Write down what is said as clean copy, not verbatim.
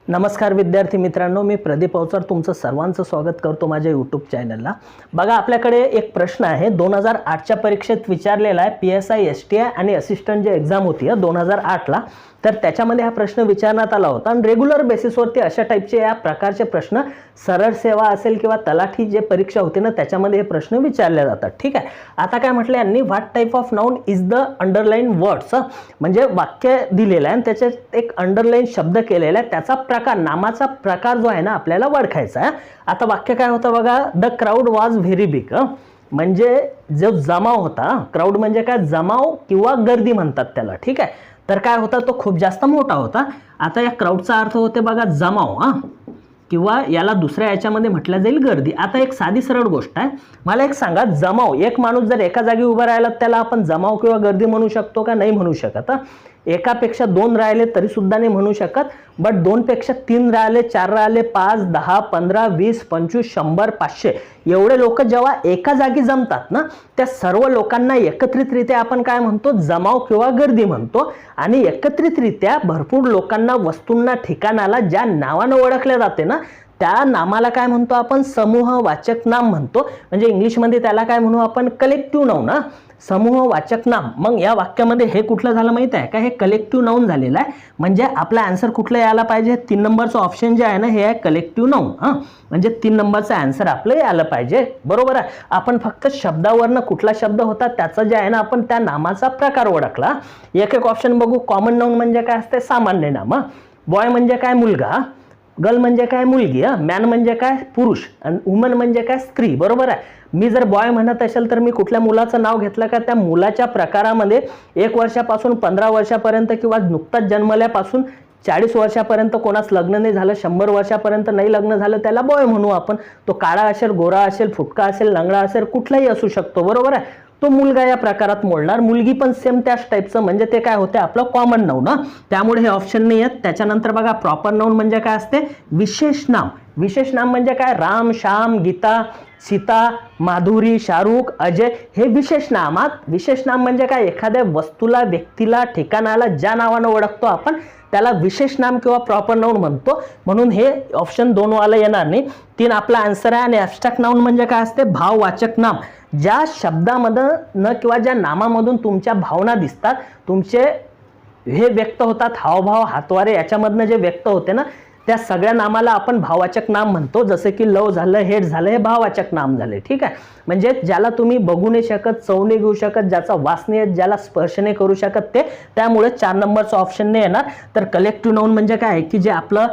नमस्कार विद्यार्थी मित्रांनो, मी प्रदीप अवचर तुमचं सर्वांचं स्वागत करतो माझ्या यूट्यूब चॅनलला। बघा, आपल्याकडे एक प्रश्न आहे 2008च्या परीक्षेत विचारलेला आहे। PSI STI आणि असिस्टंट जे एक्झाम होती 2008ला, तर त्याच्यामध्ये हा प्रश्न विचारण्यात आला होता आणि रेग्युलर बेसिसवरती अशा टाईपचे या प्रकारचे प्रश्न सरळ सेवा असेल किंवा तलाठी जे परीक्षा होती ना त्याच्यामध्ये हे प्रश्न विचारले जातात। ठीक आहे, आता काय म्हटलं यांनी, what type of noun is the underline words, म्हणजे वाक्य दिलेलं आहे आणि त्याच्यात एक अंडरलाइन शब्द केलेला आहे, त्याचा प्रकार, नामाचा प्रकार जो आहे ना आपल्याला ओळखायचा आहे। आता वाक्य काय होतं बघा, the crowd was very big, म्हणजे जो जमाव होता, क्राऊड म्हणजे काय, जमाव किंवा गर्दी म्हणतात त्याला। ठीक आहे, तर काय होता, तो खूप जास्त मोठा होता। आता या क्राऊडचा अर्थ होते बघा जमाव, किंवा याला दुसऱ्या याच्यामध्ये म्हटलं जाईल गर्दी। आता एक साधी सरळ गोष्ट आहे, मला एक सांगा, जमाव, एक माणूस जर एका जागी उभा राहिला त्याला आपण जमाव किंवा गर्दी म्हणू शकतो का? नाही म्हणू शकत। एकापेक्षा दोन राहिले तरी सुद्धा नाही म्हणू शकत, बट दोन पेक्षा तीन राहिले, चार राहिले, 5, 10, 15, 20, 25, 100, 500 एवढे लोक जेव्हा एका जागी जमतात ना, त्या सर्व लोकांना एकत्रितरित्या आपण काय म्हणतो, जमाव किंवा गर्दी म्हणतो। आणि एकत्रितरित्या भरपूर लोकांना, वस्तूंना, ठिकाणाला ज्या नावाने ओळखले जाते ना त्या नामाला काय म्हणतो आपण, समूहवाचक नाम म्हणतो। म्हणजे इंग्लिशमध्ये त्याला काय म्हणू आपण, कलेक्टिव्ह नाउन, समूहवाचक नाम। मग या वाक्यामध्ये हे कुठलं झालं माहिती आहे का, हे कलेक्टिव्ह नाउन झालेलं आहे। म्हणजे आपला आन्सर कुठलं यायला पाहिजे, 3 नंबरचं ऑप्शन जे आहे ना हे आहे कलेक्टिव्ह नाउन। म्हणजे 3 नंबरचं आन्सर आपलं यायला पाहिजे, बरोबर आहे। आपण फक्त शब्दावरनं कुठला शब्द होता त्याचं जे आहे ना आपण त्या नामाचा प्रकार ओळखला। एक एक ऑप्शन बघू। कॉमन नाउन म्हणजे काय असते, सामान्य नाम। बॉय म्हणजे काय, मुलगा। गर्ल म्हणजे काय, मुलगी। मॅन म्हणजे काय, पुरुष। आणि वुमन म्हणजे काय, स्त्री, बरोबर आहे। मी जर बॉय म्हणत असेल तर मी कुठल्या मुलाचं नाव घेतलं का, त्या मुलाच्या प्रकारामध्ये 1 वर्षापासून 15 वर्षापर्यंत किंवा नुकताच जन्मल्यापासून 40 वर्षापर्यंत कोणास लग्न नाही झालं, 100 वर्षापर्यंत नाही लग्न झालं, त्याला बॉय म्हणू आपण। तो काळा असेल, गोरा असेल, फुटका असेल, लंगडा असेल, कुठलाही असू शकतो, बरोबर आहे। तो मुलगा या प्रकारात मोडणार, मुलगी पण सेम त्याच टाईपचं, म्हणजे ते काय होते आपलं कॉमन नाउन। त्यामुळे हे ऑप्शन नाही आहेत। त्याच्यानंतर बघा, प्रॉपर नाउन म्हणजे काय असते, विशेष नाम। विशेष नाम म्हणजे काय, राम, श्याम, गीता, सीता, माधुरी, शाहरुख, अजय, हे विशेष नामात। विशेष नाम म्हणजे काय, एखाद्या वस्तूला, व्यक्तीला, ठिकाणाला ज्या नावानं ओळखतो आपण त्याला विशेष नाम किंवा प्रॉपर नाउन म्हणतो। म्हणून हे ऑप्शन 2 वाला येणार नाही। 3 आपला आन्सर आहे। आणि ॲब्स्ट्रॅक्ट नाउन म्हणजे काय असते, भाववाचक नाम। ज्या शब्दामधून किंवा ज्या नामामधून तुमच्या भावना दिसतात, तुमचे हे व्यक्त होतात, हावभाव, हातवारे, याच्यामधनं जे व्यक्त होते ना त्या सगळ्या नामाला आपण भाववाचक नाम म्हणतो। जसे की लव झालं, हेट झालं, हे भाववाचक नाम झाले। ठीक आहे, म्हणजे ज्याला तुम्ही बघू नाही शकत, चव नाही घेऊ शकत, ज्याचा वास नाही येत, ज्याला स्पर्श नाही करू शकत ते, त्यामुळे 4 नंबरचं ऑप्शन नाही येणार। तर कलेक्टिव्ह नाउन म्हणजे काय की जे आपलं